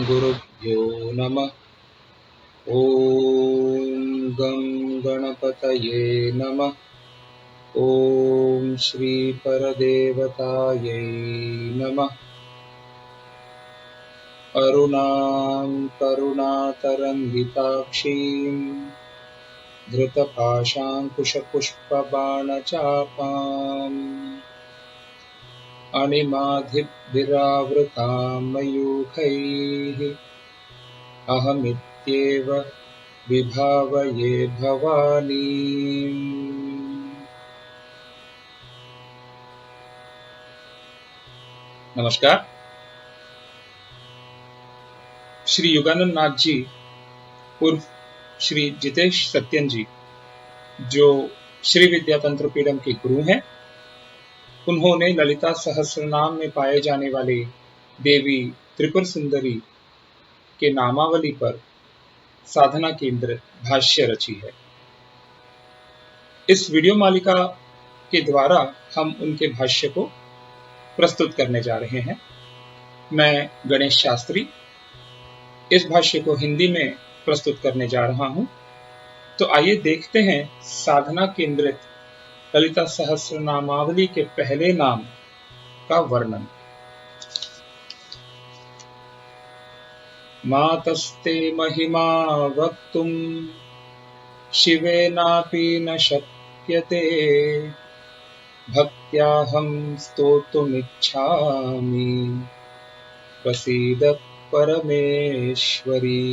गुरुभ्यो नमः। ॐ गं गणपतये नमः। ॐ श्री परदेवतायै नमः। अरुणां करुणातरङ्गिताक्षीं धृतपाशाङ्कुशपुष्पबाणचापाम् अणिमादिभिरावृतां मयूखैः अहमित्येव विभावये भवानीम्। नमस्कार। श्री युगानंद नाथ जी उर्फ श्री जितेश सत्यन जी, जो श्री विद्या तंत्र पीडम के गुरु हैं, उन्होंने ललिता सहस्रनाम में पाए जाने वाले देवी त्रिपुर सुंदरी के नामावली पर साधना केंद्र भाष्य रची है। इस वीडियो मालिका के द्वारा हम उनके भाष्य को प्रस्तुत करने जा रहे हैं। मैं गणेश शास्त्री इस भाष्य को हिंदी में प्रस्तुत करने जा रहा हूं। तो आइए देखते हैं साधना केंद्रित ललिता सहस्रनामावली के पहले नाम का वर्णन। मातस्ते महिमा वक्तुं शिवेनापि न शक्यते, भक्त्याहं स्तोतुमिच्छामि प्रसीद परमेश्वरी।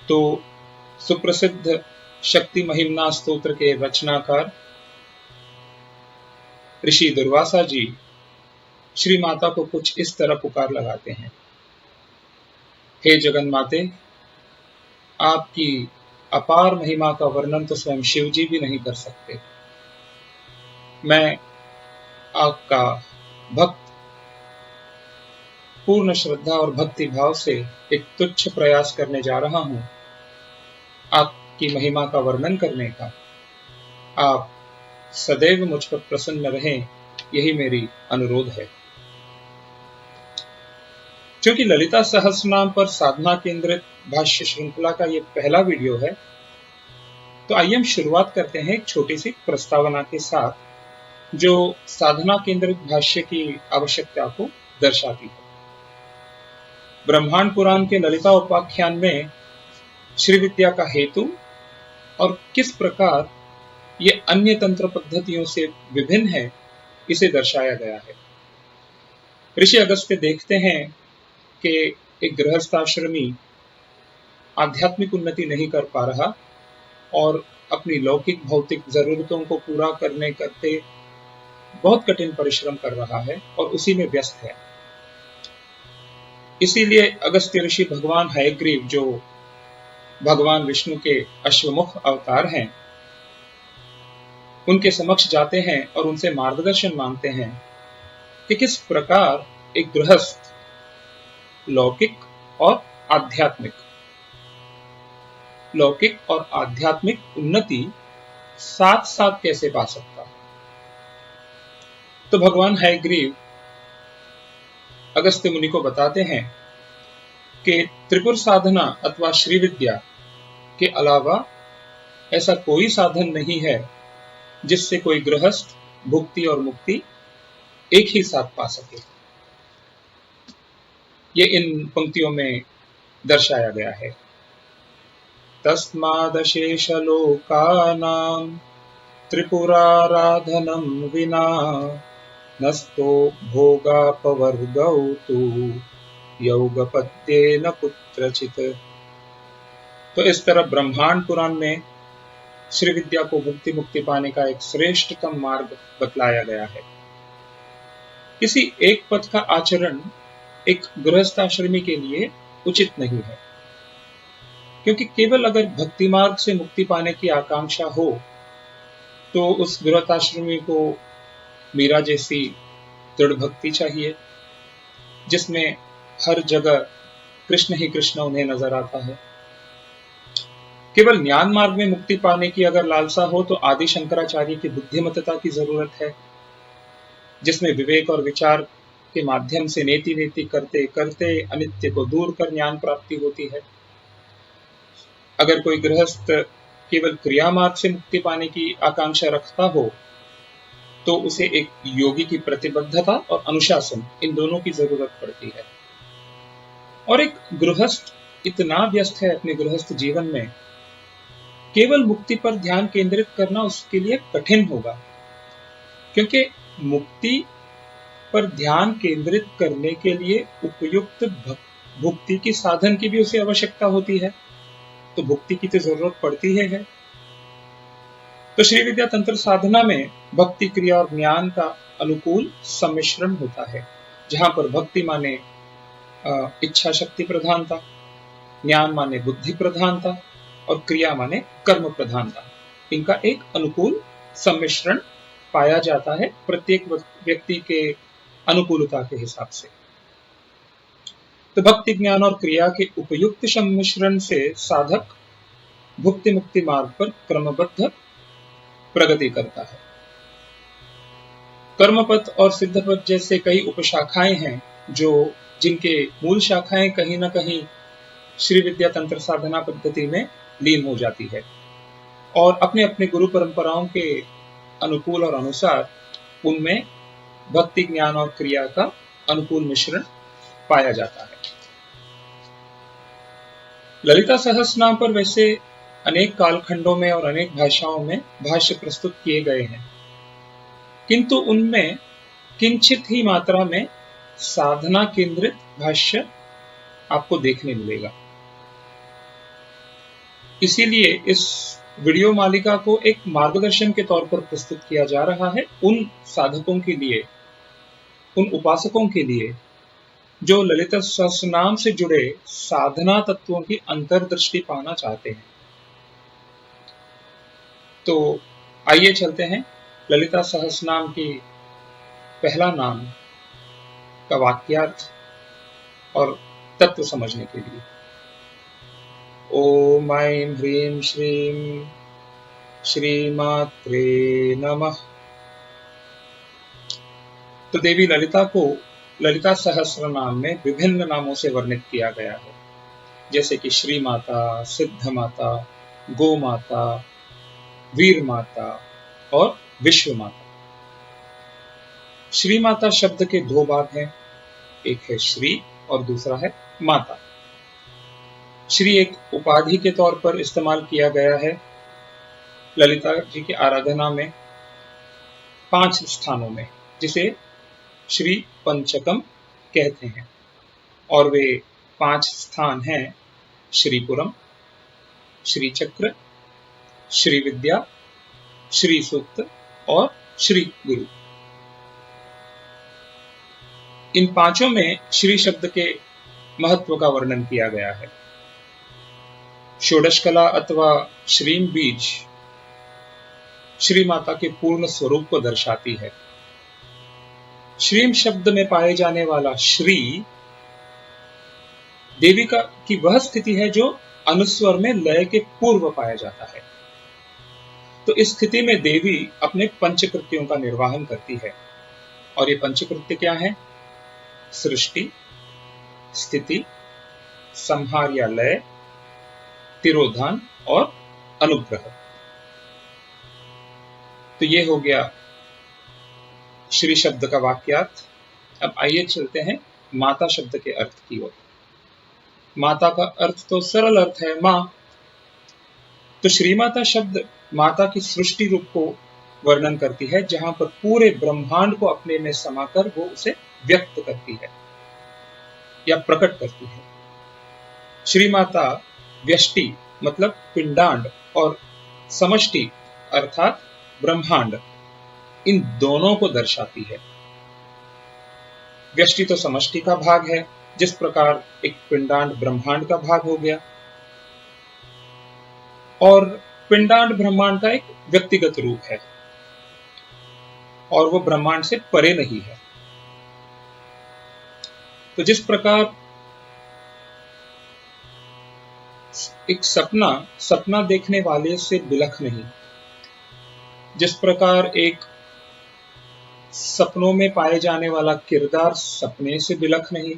तो सुप्रसिद्ध शक्ति महिमना स्तोत्र के रचनाकार ऋषि दुर्वासा जी श्री माता को कुछ इस तरह पुकार लगाते हैं। हे जगन्माते, आपकी अपार महिमा का वर्णन तो स्वयं शिव जी भी नहीं कर सकते। मैं आपका भक्त पूर्ण श्रद्धा और भक्ति भाव से एक तुच्छ प्रयास करने जा रहा हूं आपकी महिमा का वर्णन करने का। आप सदैव मुझ पर प्रसन्न रहें, यही मेरी अनुरोध है। क्योंकि ललिता सहस्रनाम पर साधना केंद्रित भाष्य श्रृंखला का ये पहला वीडियो है, तो आइए हम शुरुआत करते हैं एक छोटी सी प्रस्तावना के साथ, जो साधना केंद्रित भाष्य की आवश्यकता को दर्शाती है। ब्रह्मांड पुराण के ललिता उपाख्यान में श्री विद्या का हेतु और किस प्रकार ये अन्य तंत्र पद्धतियों से विभिन्न है, इसे दर्शाया गया है। ऋषि अगस्त्य देखते हैं कि एक गृहस्थाश्रमी आध्यात्मिक उन्नति नहीं कर पा रहा और अपनी लौकिक भौतिक जरूरतों को पूरा करने करते बहुत कठिन परिश्रम कर रहा है और उसी में व्यस्त है। इसीलिए अगस्त्य ऋषि भगवान हयग्रीव, जो भगवान विष्णु के अश्वमुख अवतार हैं, उनके समक्ष जाते हैं और उनसे मार्गदर्शन मांगते हैं कि किस प्रकार एक गृहस्थ लौकिक और आध्यात्मिक उन्नति साथ साथ कैसे पा सकता है। तो भगवान हयग्रीव अगस्त्य मुनि को बताते हैं कि त्रिपुर साधना अथवा श्री विद्या के अलावा ऐसा कोई साधन नहीं है जिससे कोई गृहस्थ भुक्ति और मुक्ति एक ही साथ पा सके। ये इन पंक्तियों में दर्शाया गया है। तस्मादशेष लोकानां त्रिपुराराधनं विना नस्तो भोगापवर्गौ तु योगपद्येन कुत्रचित्। तो इस तरह ब्रह्मांड पुराण में श्री विद्या को मुक्ति पाने का एक श्रेष्ठतम मार्ग बतलाया गया है। किसी एक पथ का आचरण एक गृहस्थाश्रमी के लिए उचित नहीं है, क्योंकि केवल अगर भक्ति मार्ग से मुक्ति पाने की आकांक्षा हो तो उस गृहस्थाश्रमी को मीरा जैसी दृढ़ भक्ति चाहिए, जिसमें हर जगह कृष्ण ही कृष्ण उन्हें नजर आता है। केवल ज्ञान मार्ग में मुक्ति पाने की अगर लालसा हो तो आदि शंकराचार्य की बुद्धिमत्ता की जरूरत है, जिसमें विवेक और विचार के माध्यम से नेति नेति करते करते अनित्य को दूर कर ज्ञान प्राप्ति होती है। अगर कोई गृहस्थ केवल क्रिया मार्ग से मुक्ति पाने की आकांक्षा रखता हो तो उसे एक योगी की प्रतिबद्धता और अनुशासन, इन दोनों की जरूरत पड़ती है। और एक गृहस्थ इतना व्यस्त है अपने गृहस्थ जीवन में, केवल मुक्ति पर ध्यान केंद्रित करना उसके लिए कठिन होगा, क्योंकि मुक्ति पर ध्यान केंद्रित करने के लिए उपयुक्त भुक्ति की साधन की भी उसे आवश्यकता होती है। तो भुक्ति की तो जरूरत पड़ती है। तो श्री विद्या तंत्र साधना में भक्ति, क्रिया और ज्ञान का अनुकूल सम्मिश्रण होता है, जहां पर भक्ति माने इच्छा शक्ति प्रधानता, ज्ञान माने बुद्धि प्रधानता और क्रिया माने कर्म प्रधानता। इनका एक अनुकूल सम्मिश्रण पाया जाता है प्रत्येक व्यक्ति के अनुकूलता के हिसाब से। तो भक्ति, ज्ञान और क्रिया के उपयुक्त सम्मिश्रण से साधक भुक्ति मुक्ति मार्ग पर क्रमबद्ध प्रगति करता है। कर्मपथ और सिद्धपथ जैसे कई उपशाखाएं हैं जिनके मूल शाखाएं कहीं ना कहीं श्री विद्या तंत्र साधना पद्धति में लीन हो जाती है और अपने अपने गुरु परंपराओं के अनुकूल और अनुसार उनमें भक्ति, ज्ञान और क्रिया का अनुकूल मिश्रण पाया जाता है। ललिता सहस्रनाम पर वैसे अनेक कालखंडों में और अनेक भाषाओं में भाष्य प्रस्तुत किए गए हैं, किंतु उनमें किंचित ही मात्रा में साधना केंद्रित भाष्य आपको देखने मिलेगा। इसीलिए इस वीडियो मालिका को एक मार्गदर्शन के तौर पर प्रस्तुत किया जा रहा है उन साधकों के लिए, उन उपासकों के लिए जो ललिता सहस्रनाम से जुड़े साधना तत्वों की अंतर्दृष्टि पाना चाहते हैं। तो आइए चलते हैं ललिता सहस्रनाम की पहला नाम का वाक्यार्थ और तत्व समझने के लिए। ओम ऐं ह्रीं श्रीं श्रीमात्रे नमः। तो देवी ललिता को ललिता सहस्रनाम में विभिन्न नामों से वर्णित किया गया है, जैसे कि श्री माता, सिद्ध माता, गो माता, वीर माता और विश्व माता। श्री माता शब्द के दो भाग हैं, एक है श्री और दूसरा है माता। श्री एक उपाधि के तौर पर इस्तेमाल किया गया है ललिता जी की आराधना में 5 स्थानों में, जिसे श्री पंचकम कहते हैं। और वे 5 स्थान हैं श्रीपुरम, श्री चक्र, श्री विद्या, श्री सूक्त और श्री गुरु। इन 5 में श्री शब्द के महत्व का वर्णन किया गया है। षोडश कला अथवा श्रीम बीज श्री माता के पूर्ण स्वरूप को दर्शाती है। श्रीम शब्द में पाए जाने वाला श्री देवी की वह स्थिति है जो अनुस्वर में लय के पूर्व पाया जाता है। तो इस स्थिति में देवी अपने पंचकृत्यों का निर्वाहन करती है। और ये पंचकृत्य क्या है? सृष्टि, स्थिति, संहार या लय, तिरोधान और अनुग्रह। तो ये हो गया श्री शब्द का वाक्यार्थ। अब आइए चलते हैं माता शब्द के अर्थ की ओर। माता का अर्थ तो सरल अर्थ है, मां। तो श्री माता शब्द माता की सृष्टि रूप को वर्णन करती है, जहां पर पूरे ब्रह्मांड को अपने में समाकर वो उसे व्यक्त करती है या प्रकट करती है। श्री माता व्यष्टि मतलब पिंडांड और समष्टि अर्थात ब्रह्मांड, इन दोनों को दर्शाती है। व्यष्टि तो समष्टि का भाग है, जिस प्रकार एक पिंडांड ब्रह्मांड का भाग हो गया, और पिंडांड ब्रह्मांड का एक व्यक्तिगत रूप है और वो ब्रह्मांड से परे नहीं है। तो जिस प्रकार एक सपना देखने वाले से बिलख नहीं, जिस प्रकार एक सपनों में पाए जाने वाला किरदार सपने से बिलख नहीं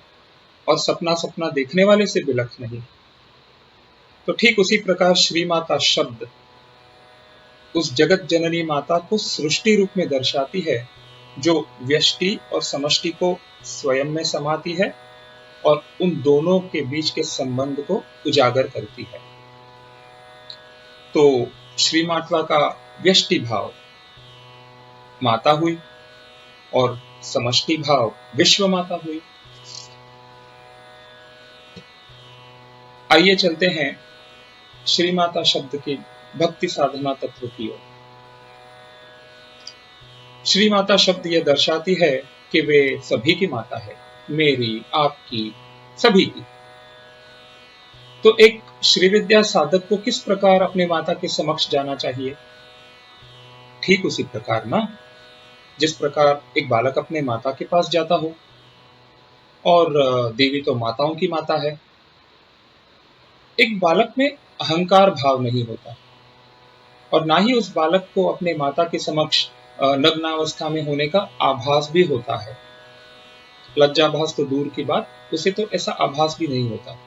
और सपना सपना देखने वाले से बिलख नहीं। तो ठीक उसी प्रकार श्री माता शब्द उस जगत जननी माता को सृष्टि रूप में दर्शाती है, जो व्यष्टि और समष्टि को स्वयं में समाती है और उन दोनों के बीच के संबंध को उजागर करती है। तो श्री माता का व्यष्टि भाव माता हुई और समष्टि भाव विश्व माता हुई। आइए चलते हैं श्री माता शब्द की भक्ति साधना तत्व की ओर। श्री माता शब्द यह दर्शाती है कि वे सभी की माता है, मेरी, आपकी, सभी की। तो एक श्री विद्या साधक को किस प्रकार अपने माता के समक्ष जाना चाहिए? ठीक उसी प्रकार ना, जिस प्रकार एक बालक अपने माता के पास जाता हो, और देवी तो माताओं की माता है। एक बालक में अहंकार भाव नहीं होता और ना ही उस बालक को अपने माता के समक्ष नग्नावस्था में होने का आभास भी होता है। लज्जाभास तो दूर की बात, उसे तो ऐसा आभास भी नहीं होता।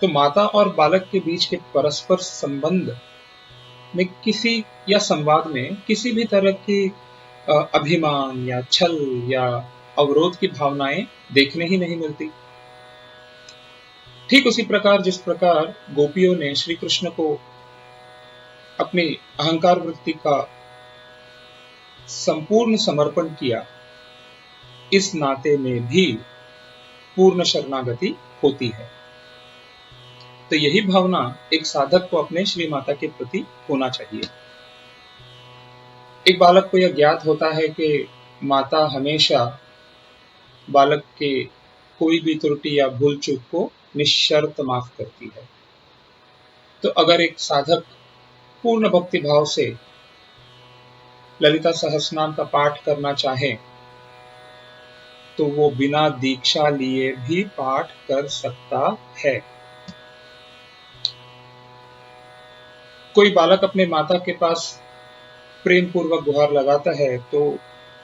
तो माता और बालक के बीच के परस्पर संबंध में किसी या संवाद में किसी भी तरह की अभिमान या छल या अवरोध की भावनाएं देखने ही नहीं मिलती। ठीक उसी प्रकार जिस प्रकार गोपियों ने श्री कृष्ण को अपनी अहंकार वृत्ति का संपूर्ण समर्पण किया, इस नाते में भी पूर्ण शरणागति होती है। तो यही भावना एक साधक को अपने श्री माता के प्रति होना चाहिए। एक बालक को यह ज्ञात होता है कि माता हमेशा बालक के कोई भी त्रुटि या भूल चूक को निशर्त माफ करती है। तो अगर एक साधक पूर्ण भक्ति भाव से ललिता सहस्रनाम का पाठ करना चाहे तो वो बिना दीक्षा लिए भी पाठ कर सकता है। कोई बालक अपने माता के पास प्रेम पूर्वक गुहार लगाता है तो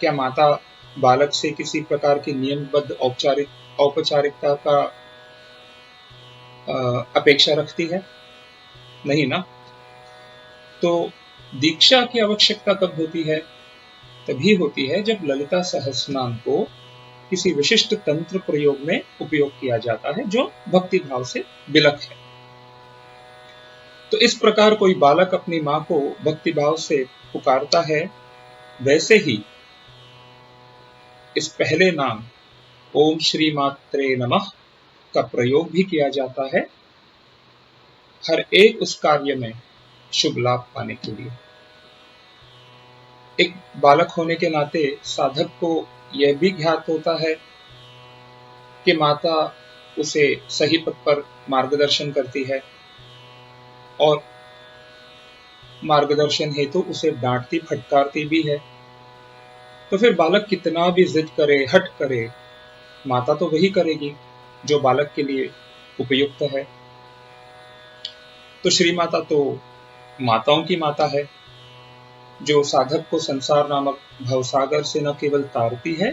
क्या माता बालक से किसी प्रकार की नियमबद्ध औपचारिकता का अपेक्षा रखती है? नहीं ना। तो दीक्षा की आवश्यकता कब होती है? तभी होती है जब ललिता सहस्रनाम को किसी विशिष्ट तंत्र प्रयोग में उपयोग किया जाता है जो भक्ति भाव से बिलख है। तो इस प्रकार कोई बालक अपनी मां को भक्ति भाव से पुकारता है, वैसे ही इस पहले नाम ओम श्री मात्रे नमः का प्रयोग भी किया जाता है हर एक उस कार्य में शुभ लाभ पाने के लिए। एक बालक होने के नाते साधक को यह भी ज्ञात होता है कि माता उसे सही पथ पर मार्गदर्शन करती है और मार्गदर्शन हेतु उसे डांटती फटकारती भी है। तो फिर बालक कितना भी जिद करे, हट करे, माता तो वही करेगी जो बालक के लिए उपयुक्त है। तो श्री माता तो माताओं की माता है, जो साधक को संसार नामक भवसागर से न केवल तारती है,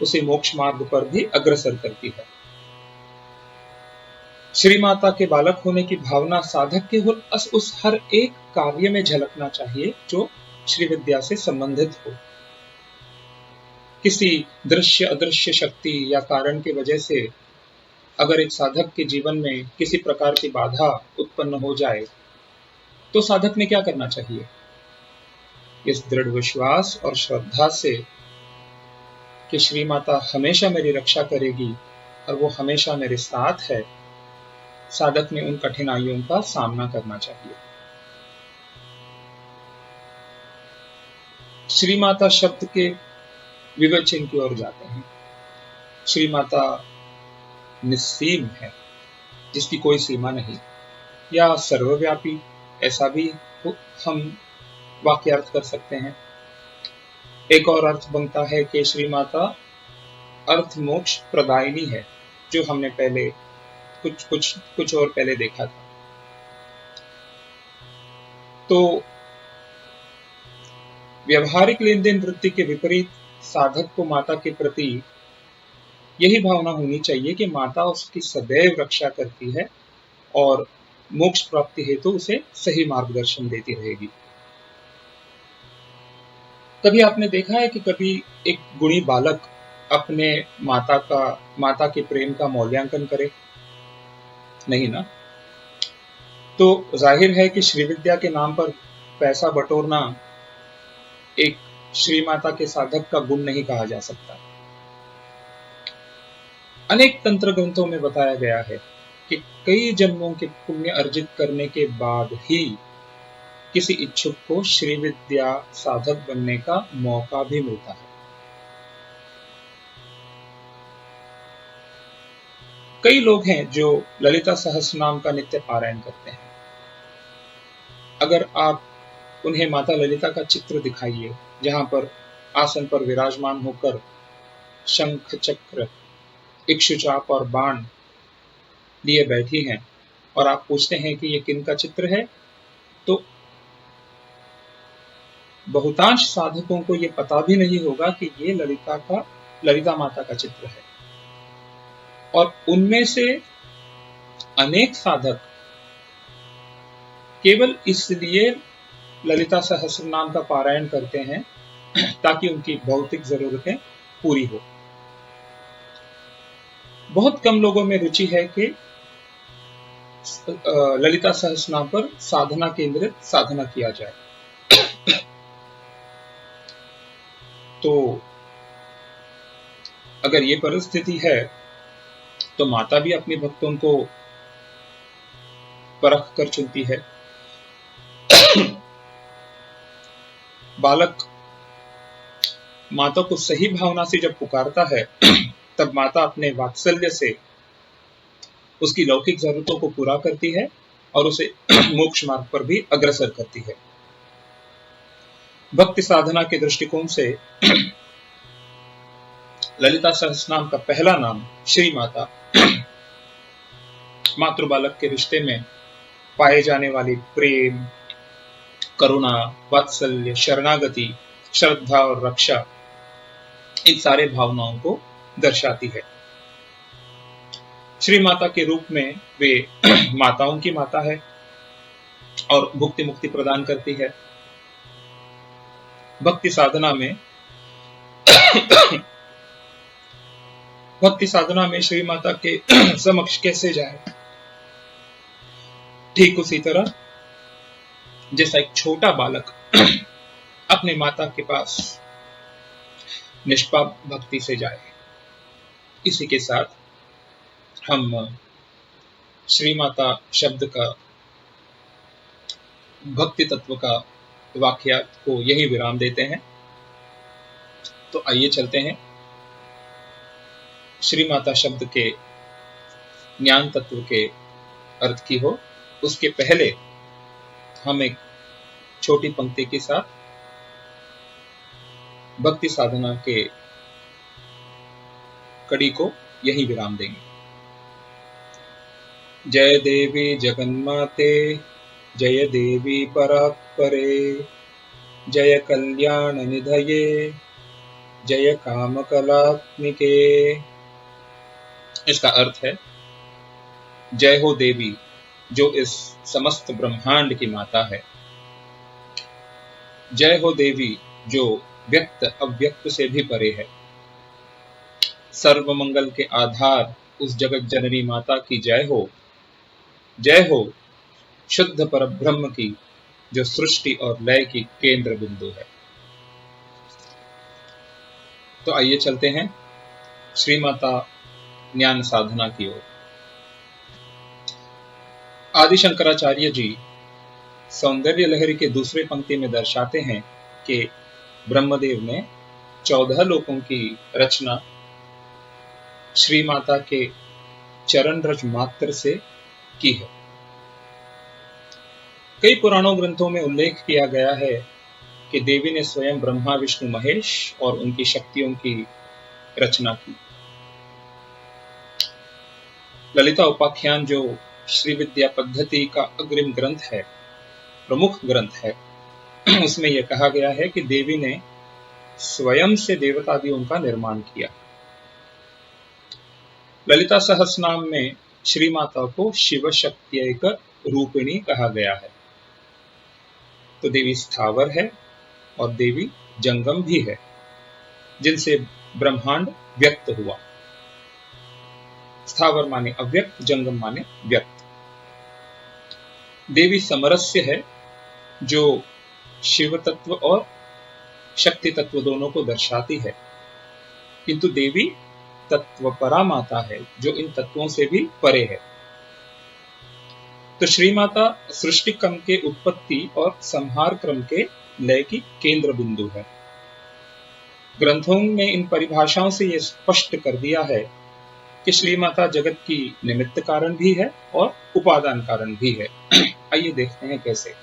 उसे मोक्ष मार्ग पर भी अग्रसर करती है। श्री माता के बालक होने की भावना साधक के उस हर एक कार्य में झलकना चाहिए जो श्री विद्या से संबंधित हो। किसी दृश्य अदृश्य शक्ति या कारण की वजह से अगर एक साधक के जीवन में किसी प्रकार की बाधा उत्पन्न हो जाए तो साधक ने क्या करना चाहिए? इस दृढ़ विश्वास और श्रद्धा से कि श्री माता हमेशा मेरी रक्षा करेगी और वो हमेशा मेरे साथ है, साधक ने उन कठिनाइयों का सामना करना चाहिए। श्री माता शब्द के विवेचन की ओर जाते हैं। श्री माता निस्सीम है, जिसकी कोई सीमा नहीं, या सर्वव्यापी, ऐसा भी हम वाक्यार्थ कर सकते हैं। एक और अर्थ बनता है कि श्री माता अर्थ मोक्ष प्रदायिनी है, जो हमने पहले कुछ और पहले देखा था। तो व्यवहारिक लेन देन वृत्ति के विपरीत साधक को माता के प्रति यही भावना होनी चाहिए कि माता उसकी सदैव रक्षा करती है और मोक्ष प्राप्ति हेतु उसे सही मार्गदर्शन देती रहेगी। कभी आपने देखा है कि कभी एक गुणी बालक अपने माता के प्रेम का मूल्यांकन करे? नहीं ना। तो जाहिर है कि श्री विद्या के नाम पर पैसा बटोरना एक श्री माता के साधक का गुण नहीं कहा जा सकता। अनेक तंत्र ग्रंथों में बताया गया है कि कई जन्मों के पुण्य अर्जित करने के बाद ही किसी इच्छुक को श्री विद्या साधक बनने का मौका भी मिलता है। कई लोग हैं जो ललिता सहस्रनाम का नित्य पारायण करते हैं। अगर आप उन्हें माता ललिता का चित्र दिखाइए जहां पर आसन पर विराजमान होकर शंख चक्र इक्षुचाप और बाण लिए बैठी हैं और आप पूछते हैं कि ये किन का चित्र है, तो बहुतांश साधकों को ये पता भी नहीं होगा कि ये ललिता माता का चित्र है। और उनमें से अनेक साधक केवल इसलिए ललिता सहस्रनाम का पारायण करते हैं ताकि उनकी भौतिक जरूरतें पूरी हो। बहुत कम लोगों में रुचि है कि ललिता सहस्रनाम पर साधना केंद्रित साधना किया जाए। तो अगर ये परिस्थिति है तो माता भी अपने भक्तों को परख कर चुनती है। बालक माता को सही भावना से जब पुकारता है तब माता अपने वात्सल्य से उसकी लौकिक जरूरतों को पूरा करती है और उसे मोक्ष मार्ग पर भी अग्रसर करती है। भक्ति साधना के दृष्टिकोण से ललिता सहस्रनाम का पहला नाम श्री माता मातृ बालक के रिश्ते में पाए जाने वाली प्रेम, करुणा, वात्सल्य, शरणागति, श्रद्धा और रक्षा, इन सारे भावनाओं को दर्शाती है। श्री माता के रूप में वे माताओं की माता है और भुक्ति मुक्ति प्रदान करती है। भक्ति साधना में श्री माता के समक्ष कैसे जाए? ठीक उसी तरह जैसा एक छोटा बालक अपने माता के पास निष्पाप भक्ति से जाए। इसी के साथ हम श्री माता शब्द का भक्ति तत्व का वाक्यार्थ को यही विराम देते हैं। तो आइए चलते हैं श्री माता शब्द के ज्ञान तत्व के अर्थ की हो। उसके पहले हम एक छोटी पंक्ति के साथ भक्ति साधना के कड़ी को यही विराम देंगे। जय देवी जगन्माते, जय देवी परात्परे, जय कल्याण निधये, जय काम कलात्मिके। इसका अर्थ है, जय हो देवी जो इस समस्त ब्रह्मांड की माता है। जय हो देवी जो व्यक्त अव्यक्त से भी परे है। सर्व मंगल के आधार उस जगत जननी माता की जय हो। जय हो शुद्ध परब्रह्म की जो सृष्टि और लय की केंद्र बिंदु है। तो आइए चलते हैं श्री माता ज्ञान साधना की ओर। आदि शंकराचार्य जी सौंदर्य लहरी के दूसरे पंक्ति में दर्शाते हैं कि ब्रह्मदेव ने 14 लोकों की रचना श्री माता के चरण रज मात्र से की है। कई पुराणों ग्रंथों में उल्लेख किया गया है कि देवी ने स्वयं ब्रह्मा विष्णु महेश और उनकी शक्तियों की रचना की। ललिता उपाख्यान जो श्री विद्या पद्धति का अग्रिम ग्रंथ है, प्रमुख ग्रंथ है, उसमें यह कहा गया है कि देवी ने स्वयं से देवतादियों का निर्माण किया। ललिता सहस्रनाम में श्री माता को शिव शक्त्यैक रूपिणी कहा गया है। तो देवी स्थावर है और देवी जंगम भी है, जिनसे ब्रह्मांड व्यक्त हुआ। स्थावर माने अव्यक्त, जंगम माने व्यक्त। देवी समरस्य है, जो शिव तत्व और शक्ति तत्व दोनों को दर्शाती है, किंतु देवी तत्वपरा माता है, जो इन तत्वों से भी परे है। तो श्री माता सृष्टि क्रम के उत्पत्ति और संहार क्रम के लय की केंद्र बिंदु है। ग्रंथों में इन परिभाषाओं से यह स्पष्ट कर दिया है कि श्री माता जगत की निमित्त कारण भी है और उपादान कारण भी है। आइए देखते हैं कैसे।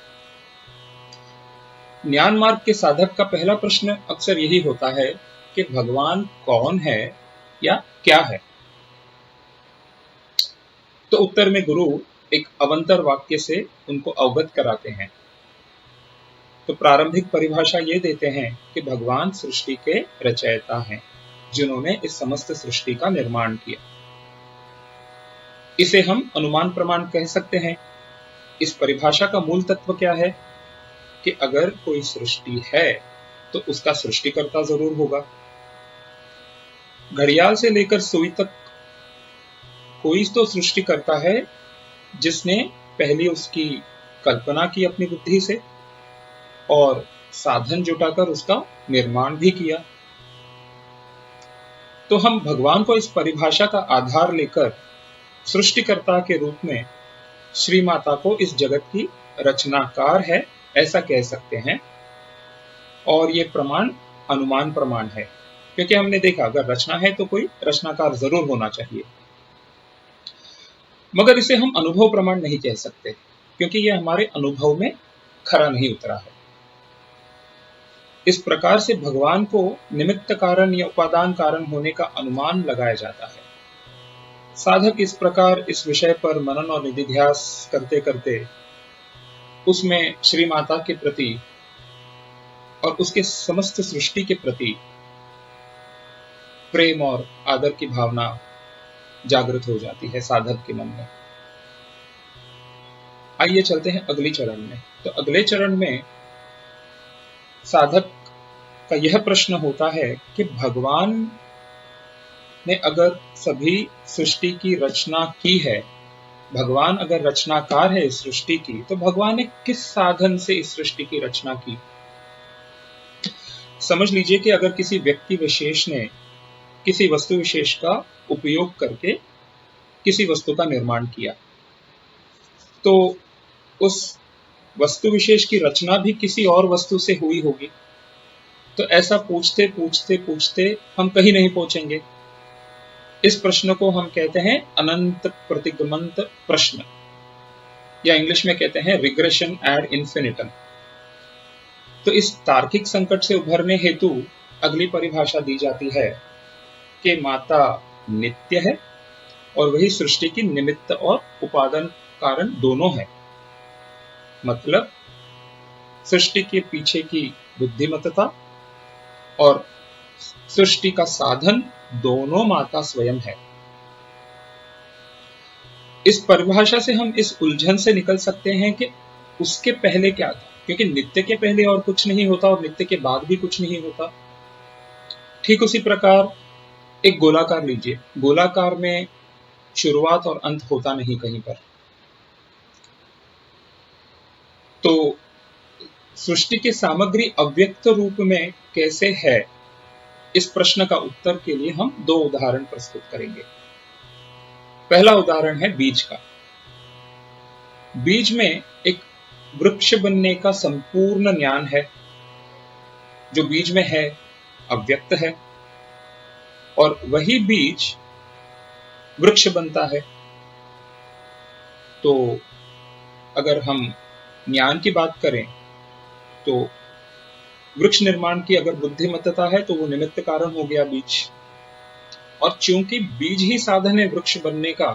ज्ञान मार्ग के साधक का पहला प्रश्न अक्सर यही होता है कि भगवान कौन है या क्या है। तो उत्तर में गुरु एक अवंतर वाक्य से उनको अवगत कराते हैं। तो प्रारंभिक परिभाषा ये देते हैं कि भगवान सृष्टि के रचयिता हैं, जिन्होंने इस समस्त सृष्टि का निर्माण किया। इसे हम अनुमान प्रमाण कह सकते हैं। इस परिभाषा का मूल तत्व क्या है कि अगर कोई सृष्टि है तो उसका सृष्टिकर्ता जरूर होगा। घड़ियाल से लेकर सुई तक कोई तो सृष्टि करता है, जिसने पहले उसकी कल्पना की अपनी बुद्धि से और साधन जुटाकर उसका निर्माण भी किया। तो हम भगवान को इस परिभाषा का आधार लेकर सृष्टिकर्ता के रूप में श्री माता को इस जगत की रचनाकार है ऐसा कह सकते हैं। और ये प्रमाण अनुमान प्रमाण है, क्योंकि हमने देखा अगर रचना है तो कोई रचनाकार जरूर होना चाहिए। मगर इसे हम अनुभव प्रमाण नहीं कह सकते, क्योंकि यह हमारे अनुभव में खरा नहीं उतरा है। इस प्रकार से भगवान को निमित्त कारण या उपादान कारण होने का अनुमान लगाया जाता है। साधक इस प्रकार इस विषय पर मनन और निधिध्यास करते करते उसमें श्री माता के प्रति और उसके समस्त सृष्टि के प्रति प्रेम और आदर की भावना जागृत हो जाती है साधक के मन में। आइए चलते हैं अगली चरण में। तो अगले चरण में साधक का यह प्रश्न होता है कि भगवान ने अगर सभी सृष्टि की रचना की है, भगवान अगर रचनाकार है इस सृष्टि की, तो भगवान ने किस साधन से इस सृष्टि की रचना की। समझ लीजिए कि अगर किसी व्यक्ति विशेष ने किसी वस्तु विशेष का उपयोग करके किसी वस्तु का निर्माण किया, तो उस वस्तु विशेष की रचना भी किसी और वस्तु से हुई होगी। तो ऐसा पूछते पूछते पूछते हम कहीं नहीं पहुंचेंगे। इस प्रश्न को हम कहते हैं अनंत प्रतिगमंत प्रश्न, या इंग्लिश में कहते हैं रिग्रेशन एड इन्फिनिटम। तो इस तार्किक संकट से उभरने हेतु अगली परिभाषा दी जाती है कि माता नित्य है और वही सृष्टि की निमित्त और उपादान कारण दोनों है। मतलब सृष्टि के पीछे की बुद्धिमत्ता और सृष्टि का साधन दोनों माता स्वयं है। इस परिभाषा से हम इस उलझन से निकल सकते हैं कि उसके पहले क्या था, क्योंकि नित्य के पहले और कुछ नहीं होता और नित्य के बाद भी कुछ नहीं होता। ठीक उसी प्रकार एक गोलाकार लीजिए, गोलाकार में शुरुआत और अंत होता नहीं कहीं पर। तो सृष्टि की सामग्री अव्यक्त रूप में कैसे है, इस प्रश्न का उत्तर के लिए हम दो उदाहरण प्रस्तुत करेंगे। पहला उदाहरण है बीज का। बीज में एक वृक्ष बनने का संपूर्ण ज्ञान है। जो बीज में है अव्यक्त है और वही बीज वृक्ष बनता है। तो अगर हम ज्ञान की बात करें तो वृक्ष निर्माण की अगर बुद्धिमत्ता है तो वो निमित्त कारण हो गया बीज, और चूंकि बीज ही साधन है वृक्ष बनने का,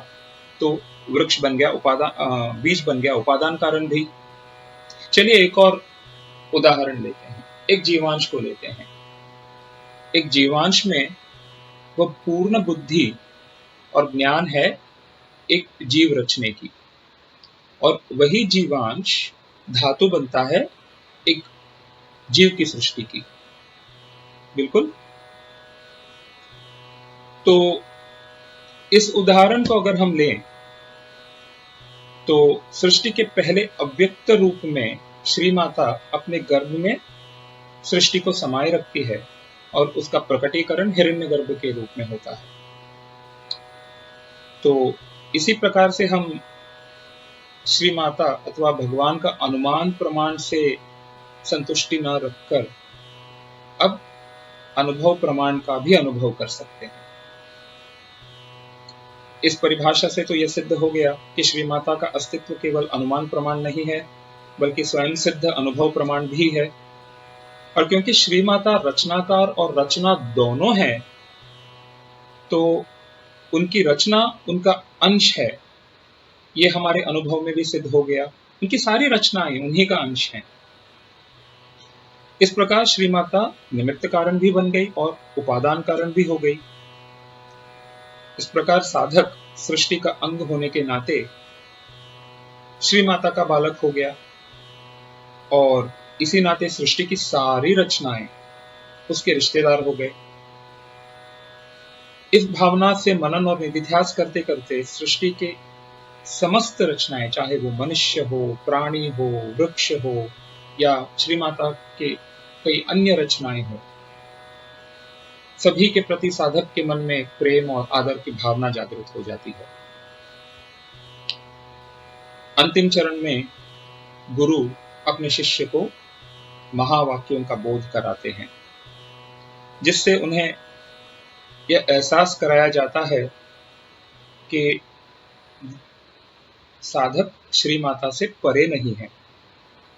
तो वृक्ष बन गया उपादान, बीज बन गया उपादान कारण भी। चलिए एक और उदाहरण लेते हैं, एक जीवांश को लेते हैं। एक जीवांश में वह पूर्ण बुद्धि और ज्ञान है एक जीव रचने की, और वही जीवांश धातु बनता है एक जीव की सृष्टि की। बिल्कुल। तो इस उदाहरण को अगर हम लें तो सृष्टि के पहले अव्यक्त रूप में श्री माता अपने गर्भ में सृष्टि को समाये रखती है और उसका प्रकटीकरण हिरण्यगर्भ के रूप में होता है। तो इसी प्रकार से हम श्री माता अथवा भगवान का अनुमान प्रमाण से संतुष्टि न रखकर अब अनुभव प्रमाण का भी अनुभव कर सकते हैं। इस परिभाषा से तो यह सिद्ध हो गया कि श्री माता का अस्तित्व केवल अनुमान प्रमाण नहीं है, बल्कि स्वयं सिद्ध अनुभव प्रमाण भी है। और क्योंकि श्री माता रचनाकार और रचना दोनों है, तो उनकी रचना उनका अंश है, ये हमारे अनुभव में भी सिद्ध हो गया। उनकी सारी रचनाएं उन्हीं का अंश हैं। इस प्रकार श्री माता निमित्त कारण भी बन गई और उपादान कारण भी हो गई। इस प्रकार साधक सृष्टि का अंग होने के नाते श्री माता का बालक हो गया, और इसी नाते सृष्टि की सारी रचनाएं उसके रिश्तेदार हो गए। इस भावना से मनन और निधिध्यास करते करते सृष्टि के समस्त रचनाएं, चाहे वो मनुष्य हो, प्राणी हो, वृक्ष हो, या श्री माता के कई अन्य रचनाएं हो, सभी के प्रति साधक के मन में प्रेम और आदर की भावना जागृत हो जाती है। अंतिम चरण में गुरु अपने शिष्य को महावाक्यों का बोध कराते हैं, जिससे उन्हें यह एहसास कराया जाता है कि साधक श्री माता से परे नहीं है,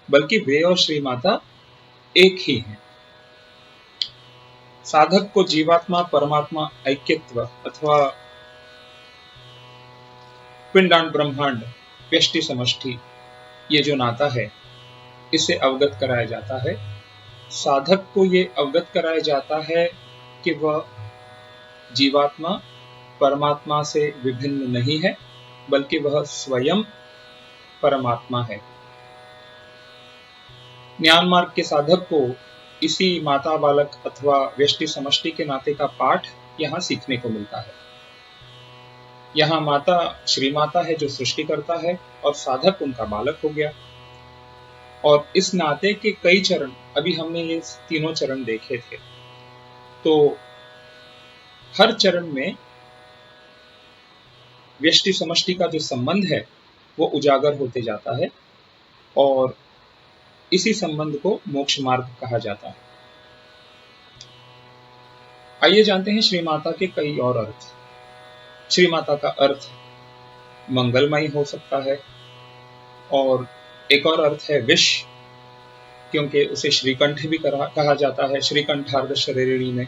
बल्कि वे और श्री माता एक ही हैं। साधक को जीवात्मा परमात्मा ऐक्यत्व अथवा पिंडांड ब्रह्मांड व्यष्टि समष्टि, ये जो नाता है, इससे अवगत कराया जाता है। साधक को ये अवगत कराया जाता है कि वह जीवात्मा परमात्मा से विभिन्न नहीं है, बल्कि वह स्वयं परमात्मा है। ज्ञान मार्ग के साधक को इसी माता बालक अथवा व्यष्टि समष्टि के नाते का पाठ यहाँ सीखने को मिलता है। यहाँ माता श्री माता है जो सृष्टि करता है, और साधक उनका बालक हो गया। और इस नाते के कई चरण, अभी हमने ये तीनों चरण देखे थे, तो हर चरण में व्यष्टि समष्टि का जो संबंध है वो उजागर होते जाता है, और इसी संबंध को मोक्ष मार्ग कहा जाता है। आइए जानते हैं श्री माता के कई और अर्थ। श्री माता का अर्थ मंगलमय हो सकता है, और एक और अर्थ है विष, क्योंकि उसे श्रीकंठ भी कहा जाता है, श्रीकंठार्ध शरीरिणी में।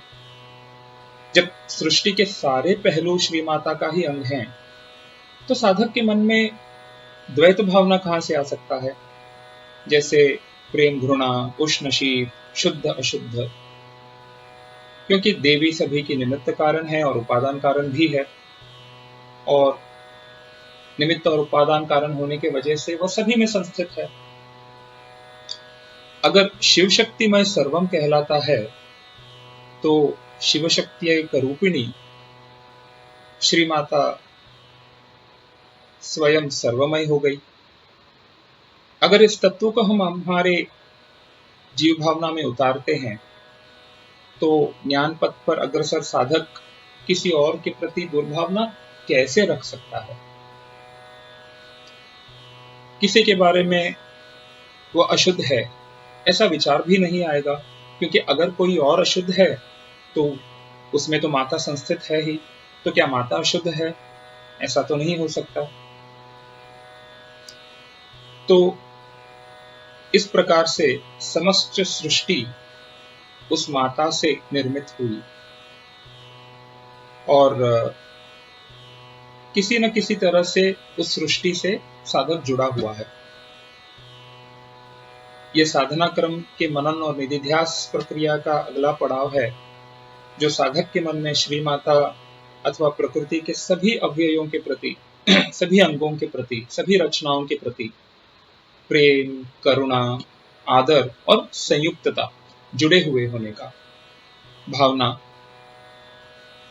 जब सृष्टि के सारे पहलू श्री माता का ही अंग हैं, तो साधक के मन में द्वैत भावना कहां से आ सकता है, जैसे प्रेम घृणा, उष्ण शीत, शुद्ध अशुद्ध। क्योंकि देवी सभी की निमित्त कारण है और उपादान कारण भी है, और निमित्त और उपादान कारण होने के वजह से वह सभी में संस्थित है। अगर शिव शक्तिमय सर्वम कहलाता है, तो शिव शक्ति एक रूपिणी श्री माता स्वयं सर्वमय हो गई। अगर इस तत्व को हम हमारे जीव भावना में उतारते हैं, तो ज्ञान पथ पर अग्रसर साधक किसी और के प्रति दुर्भावना कैसे रख सकता है? किसी के बारे में वह अशुद्ध है ऐसा विचार भी नहीं आएगा, क्योंकि अगर कोई और अशुद्ध है तो उसमें तो माता संस्थित है ही, तो क्या माता अशुद्ध है? ऐसा तो नहीं हो सकता। तो इस प्रकार से समस्त सृष्टि उस माता से निर्मित हुई, और किसी न किसी तरह से उस सृष्टि से साधक जुड़ा हुआ है। ये साधना क्रम के मनन और निधिध्यास प्रक्रिया का अगला पड़ाव है, जो साधक के मन में श्री माता अथवा प्रकृति के सभी अवयवों के प्रति, सभी अंगों के प्रति, सभी रचनाओं के प्रति प्रेम, करुणा, आदर और संयुक्तता, जुड़े हुए होने का भावना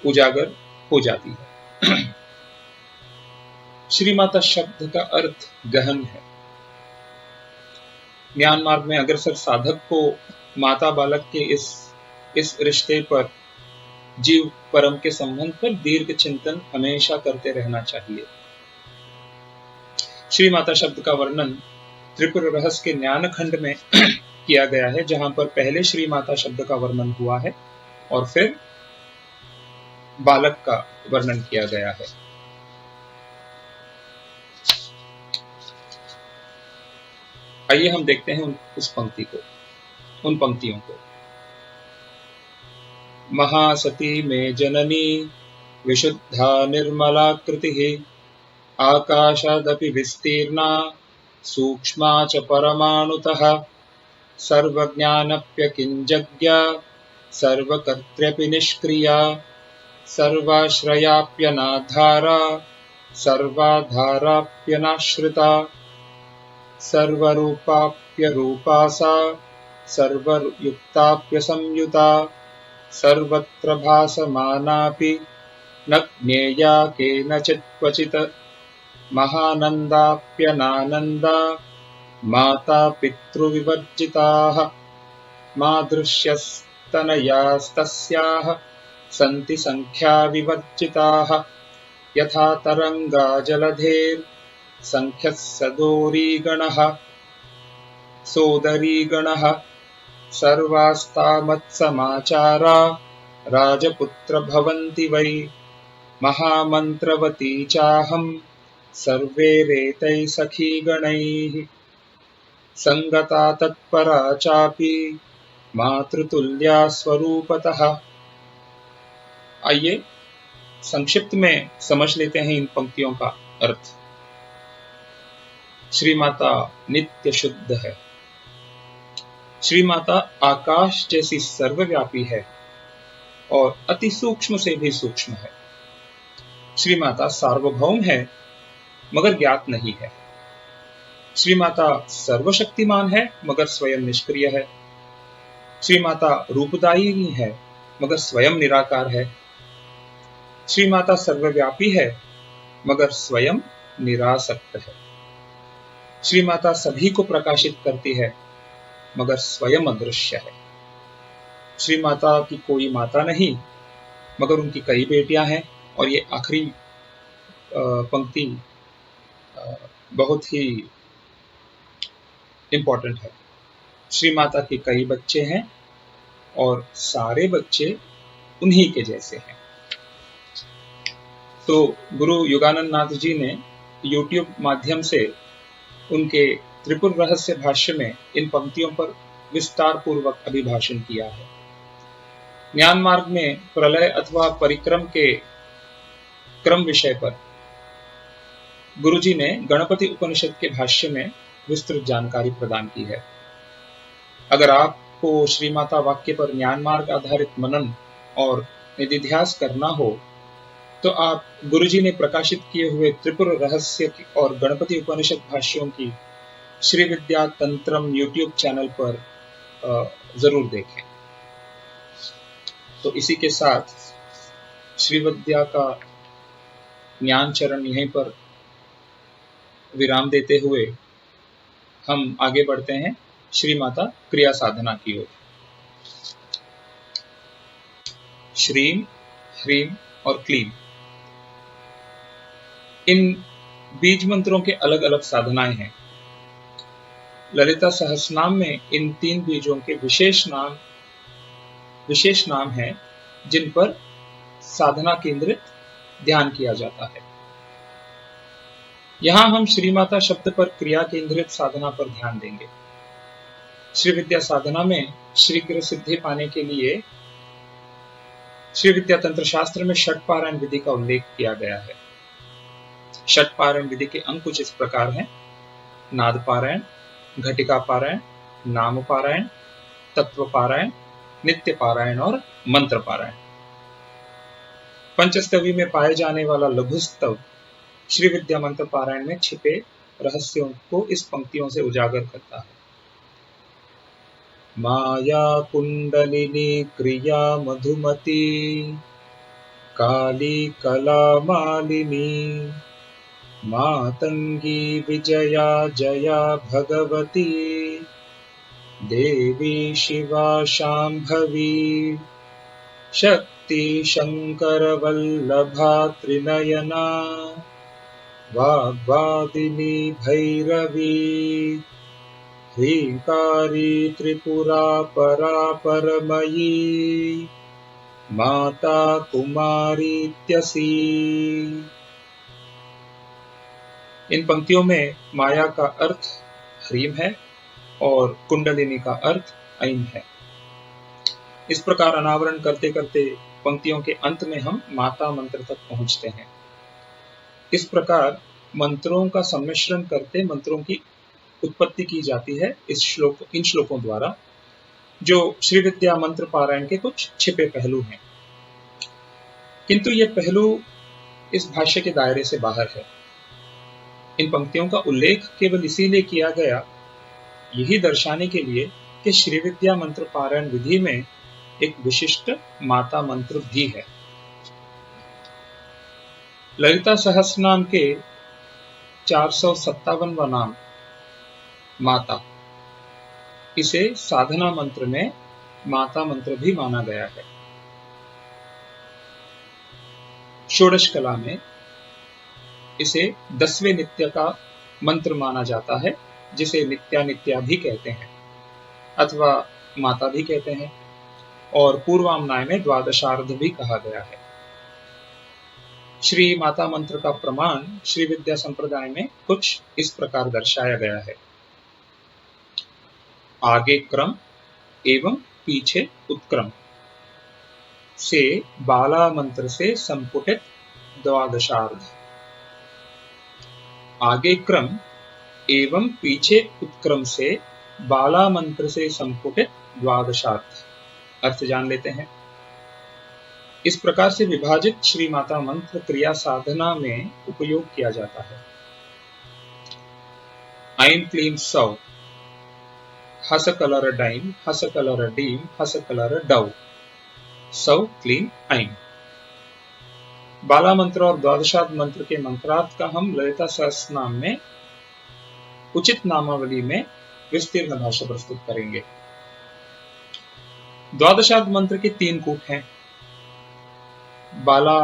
उजागर हो जाती है। श्री माता शब्द का अर्थ गहन है। ज्ञान मार्ग में अग्रसर साधक को माता बालक के इस रिश्ते पर, जीव परम के संबंध पर दीर्घ चिंतन हमेशा करते रहना चाहिए। श्री माता शब्द का वर्णन त्रिपुर रहस्य के ज्ञान खंड में किया गया है, जहां पर पहले श्री माता शब्द का वर्णन हुआ है और फिर बालक का वर्णन किया गया है। आइए हम देखते हैं उन पंक्तियों को। महासती में जननी विशुद्धा निर्मलाकृतिः आकाशादपि विस्तीर्णा सूक्ष्मा च परमाणुतः सर्वज्ञानप्यकिञ्जज्ञा सर्वकर्त्र्यपि निष्क्रिया सर्वाश्रयाप्यनाधारा सर्वाधाराप्यनाश्रिता सर्वरूपाप्यरूपा सा सर्वयुक्ताप्यसंयुता सर्वत्र भासमानापि न ज्ञेया केनचित् क्वचित् महानन्दाप्यनानन्दा माता पितृविवर्जिताः मादृश्यस्तनयास्तस्याः सन्ति संख्या विवर्जिताः यथा तरंगा जलधेर् संख्यः सदोरीगणः सोदरीगणः सर्वास्तामत्समाचारा राजपुत्र भवन्ति वै महामन्त्रवती चाहं सर्वे रेतैः सखीगणैः संगता तत्परा चापि मातृतुल्या स्वरूपतः। आइए संक्षिप्त में समझ लेते हैं इन पंक्तियों का अर्थ। श्री माता नित्य शुद्ध है। श्री माता आकाश जैसी सर्वव्यापी है और अति सूक्ष्म से भी सूक्ष्म है। श्री माता सार्वभौम है मगर ज्ञात नहीं है। श्री माता सर्वशक्तिमान है मगर स्वयं निष्क्रिय है। श्री माता रूपदायिनी है मगर स्वयं निराकार है। श्री माता सर्वव्यापी है मगर स्वयं निरासक्त है। श्री माता सभी को प्रकाशित करती है मगर स्वयं अदृश्य है। श्री माता की कोई माता नहीं मगर उनकी कई बेटियां हैं। और ये आखिरी पंक्ति बहुत ही इंपॉर्टेंट है। श्री माता के कई बच्चे हैं और सारे बच्चे उन्हीं के जैसे हैं। तो गुरु योगानंद नाथ जी ने YouTube माध्यम से उनके त्रिपुर रहस्य भाष्य में इन पंक्तियों पर विस्तार पूर्वक अभिभाषण किया है। ज्ञान मार्ग में प्रलय अथवा परिक्रम के क्रम विषय पर गुरुजी ने गणपति उपनिषद के भाष्य में विस्तृत जानकारी प्रदान की है। अगर आपको श्री माता वाक्य पर ज्ञान मार्ग आधारित मनन और निधिध्यास करना हो तो आप गुरुजी ने प्रकाशित किए हुए त्रिपुर रहस्य और गणपति उपनिषद भाष्यों की श्री विद्या तंत्रम YouTube चैनल पर जरूर देखें। तो इसी के साथ श्री विद्या का ज्ञान चरण यहीं पर विराम देते हुए हम आगे बढ़ते हैं श्री माता क्रिया साधना की ओर। श्रीम, ह्रीम और क्लीम, इन बीज मंत्रों के अलग अलग साधनाएं हैं। ललिता सहस्रनाम में इन 3 बीजों के विशेष नाम हैं जिन पर साधना केंद्रित ध्यान किया जाता है। यहां हम श्री माता शब्द पर क्रिया केंद्रित साधना पर ध्यान देंगे। श्री विद्या साधना में शीघ्र सिद्धि पाने के लिए श्री विद्या तंत्र शास्त्र में षट पारायण विधि का उल्लेख किया गया है। षट पारायण विधि के अंग कुछ इस प्रकार हैं: नाद पारायण, घटिका पारायण, नाम पारायण, तत्व पारायण, नित्य पारायण और मंत्र पारायण। पंचस्तवी में पाए जाने वाला लघुस्तव श्री विद्या मंत्र पारायण में छिपे रहस्यों को इस पंक्तियों से उजागर करता है। माया कुंडलिनी क्रिया मधुमती, काली कला मालिनी, मातंगी विजया जया भगवती, देवी शिवा शांभवी, शक्ति शंकर वल्लभा त्रिनयना, वाग्वादिनी भैरवी, ह्रींकारी त्रिपुरा परा परमयी, माता कुमारीत्यसी। इन पंक्तियों में माया का अर्थ ह्रीम है और कुंडलिनी का अर्थ ऐन है। इस प्रकार अनावरण करते करते पंक्तियों के अंत में हम माता मंत्र तक पहुंचते हैं। इस प्रकार मंत्रों का सम्मिश्रण करते मंत्रों की उत्पत्ति की जाती है इन श्लोकों द्वारा, जो श्री विद्या मंत्र पारायण के कुछ छिपे पहलू हैं। किंतु ये पहलू इस भाष्य के दायरे से बाहर है। इन पंक्तियों का उल्लेख केवल इसीलिए किया गया, यही दर्शाने के लिए कि श्री विद्या मंत्र पारायण विधि में एक विशिष्ट माता मंत्र भी है। ललिता सहस्रनाम के 457वां नाम माता, इसे साधना मंत्र में माता मंत्र भी माना गया है। षोडश कला में इसे 10वें नित्य का मंत्र माना जाता है, जिसे नित्या नित्या भी कहते हैं अथवा माता भी कहते हैं, और पूर्वामनाय में द्वादशार्ध भी कहा गया है। श्री माता मंत्र का प्रमाण श्री विद्या संप्रदाय में कुछ इस प्रकार दर्शाया गया है। आगे क्रम एवं पीछे उत्क्रम से बाला मंत्र से संपुटित द्वादशार्ध। आगे क्रम एवं पीछे उत्क्रम से बाला मंत्र से संपुटित द्वादशार्थ। अर्थ जान लेते हैं। इस प्रकार से विभाजित श्री माता मंत्र क्रिया साधना में उपयोग किया जाता है। ऐं क्लीं सौ, हस कलर डैम, हस कलर डीम, हस कलर डौ, सौ क्लीं ऐं। बाला मंत्र और द्वादशार्थ मंत्र के मंत्रार्थ का हम ललिता सहस्रनाम में उचित नामावली में विस्तीर्ण भाषा प्रस्तुत करेंगे। द्वादशार्थ मंत्र के 3 कूट हैं। बाला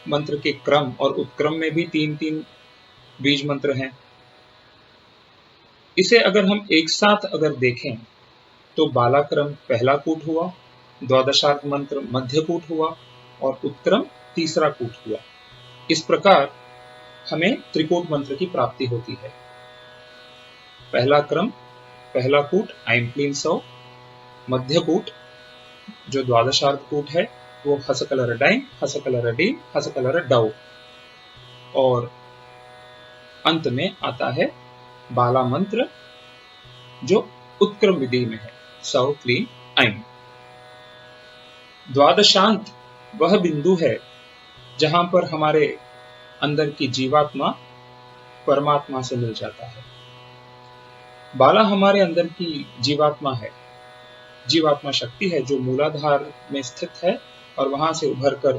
मंत्र के क्रम और उत्क्रम में भी 3-3 बीज मंत्र हैं। इसे अगर हम एक साथ अगर देखें तो बाला क्रम पहला कूट हुआ, द्वादशार्थ मंत्र मध्य कूट हुआ और उत्क्रम तीसरा कूट हुआ। इस प्रकार हमें त्रिकूट मंत्र की प्राप्ति होती है। पहला क्रम पहला कूट ऐं क्लीं सौ, मध्य कूट जो द्वादशार्थ कूट है वो हस कलर डैम, हस कलर डीम, हस कलर डौ, और अंत में आता है बाला मंत्र जो उत्क्रम विधि में है, सौ क्लीं ऐं। द्वादशांत वह बिंदु है जहां पर हमारे अंदर की जीवात्मा परमात्मा से मिल जाता है। बाला हमारे अंदर की जीवात्मा है, जीवात्मा शक्ति है जो मूलाधार में स्थित है और वहां से उभरकर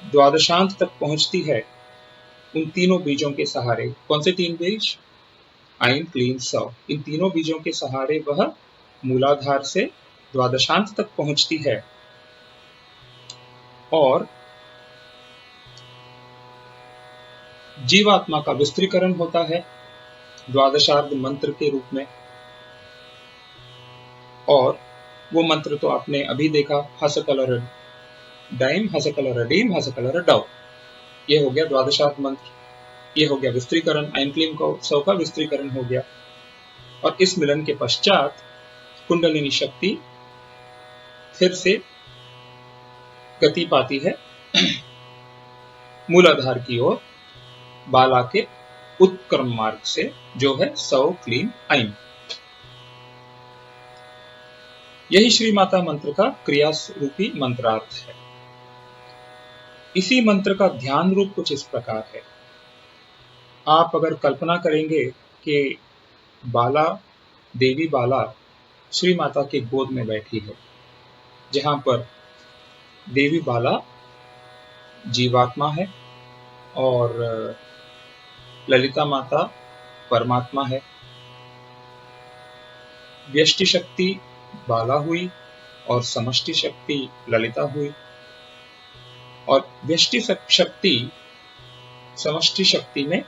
द्वादशांत तक पहुंचती है उन तीनों बीजों के सहारे। कौन से 3 बीज? ऐं क्लीं सौ। इन तीनों बीजों के सहारे वह मूलाधार से द्वादशांत तक पहुंचती है और जीवात्मा का विस्त्रीकरण होता है द्वादशार्ध मंत्र के रूप में। और वो मंत्र तो आपने अभी देखा, हस कलर डैम, हस कलर डीम, हस कलर डौ। ये हो गया द्वादशार्थ मंत्र, ये हो गया विस्त्रीकरण, ऐं क्लीं सौ का विस्त्रीकरण हो गया। और इस मिलन के पश्चात कुंडलिनी शक्ति फिर से गति पाती है मूलाधार की ओर बाला के उत्क्रम मार्ग से, जो है सौ क्लीं ऐं। यही श्री माता मंत्र का क्रिया रूपी मंत्रार्थ है। इसी मंत्र का ध्यान रूप कुछ इस प्रकार है। आप अगर कल्पना करेंगे कि बाला, देवी बाला श्री माता की गोद में बैठी है, जहां पर देवी बाला जीवात्मा है और ललिता माता परमात्मा है। व्यष्टि शक्ति बाला हुई और समष्टि शक्ति ललिता हुई, और व्यष्टि शक्ति समष्टि शक्ति में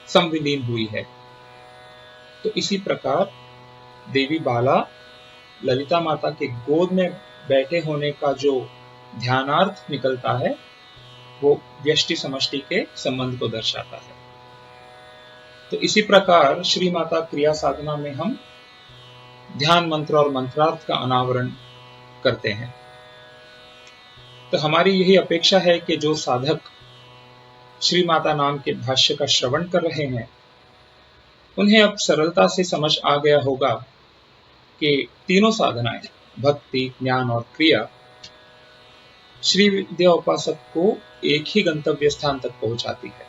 संविलीन हुई है। तो इसी प्रकार देवी बाला ललिता माता के गोद में बैठे होने का जो ध्यानार्थ निकलता है, वो व्यष्टि समष्टि के संबंध को दर्शाता है। तो इसी प्रकार श्री माता क्रिया साधना में हम ध्यान मंत्र और मंत्रार्थ का अनावरण करते हैं। तो हमारी यही अपेक्षा है कि जो साधक श्री माता नाम के भाष्य का श्रवण कर रहे हैं, उन्हें अब सरलता से समझ आ गया होगा कि तीनों साधनाएं, भक्ति, ज्ञान और क्रिया, श्री विद्या उपासक को एक ही गंतव्य स्थान तक पहुंचाती है,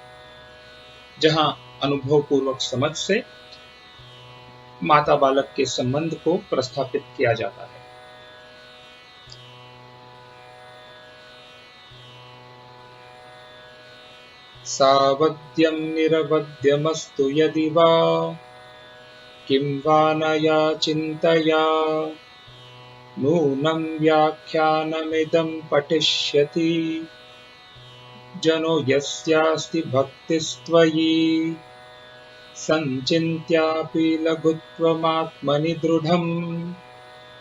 जहां अनुभव पूर्वक समझ से माता बालक के संबंध को प्रस्थापित किया जाता है। सावध्यं निरवध्यमस्तु यदि वा किं वा न या चिन्तया नूनं व्याख्यानमिदं पठिष्यति जनो यस्यास्ति भक्तिस्त्वयि संचिन्त्यापि लघुत्वमात्मनि दृढं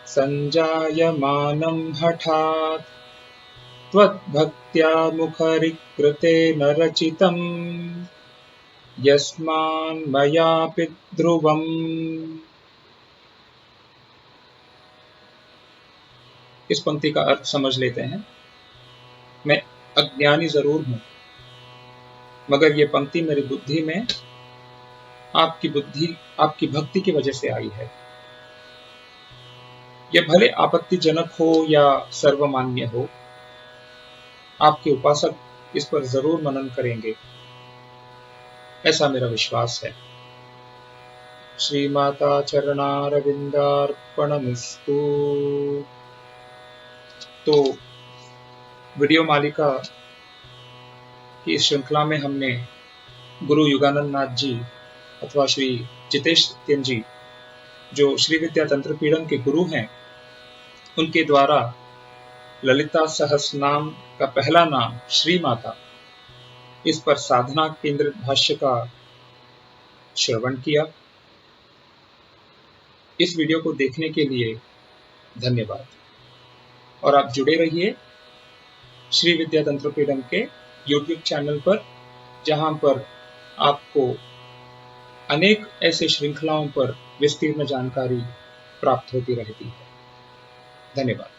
संजायमानं हठात् त्वद्भक्त्या मुखरीकृतेन रचितं यस्मान्मयापि ध्रुवम्। इस पंक्ति का अर्थ समझ लेते हैं। मैं अज्ञानी जरूर हूं, मगर यह पंक्ति मेरी बुद्धि में आपकी भक्ति की वजह से आई है। यह भले आपत्तिजनक हो या सर्वमान्य हो, आपके उपासक इस पर जरूर मनन करेंगे, ऐसा मेरा विश्वास है। श्री माता चरणारविंदार्पणमस्तु। तो वीडियो मालिका की इस श्रृंखला में हमने गुरु युगानंद नाथ जी अथवा श्री जितेश सत्यन जी, जो श्री विद्या तंत्र पीड़न के गुरु हैं, उनके द्वारा ललिता सहस्रनाम का पहला नाम श्री माता, इस पर साधना केंद्रित भाष्य का श्रवण किया। इस वीडियो को देखने के लिए धन्यवाद, और आप जुड़े रहिए श्री विद्या तंत्र पीड़न के YouTube चैनल पर, जहां पर आपको अनेक ऐसे श्रृंखलाओं पर विस्तीर्ण जानकारी प्राप्त होती रहती है। धन्यवाद।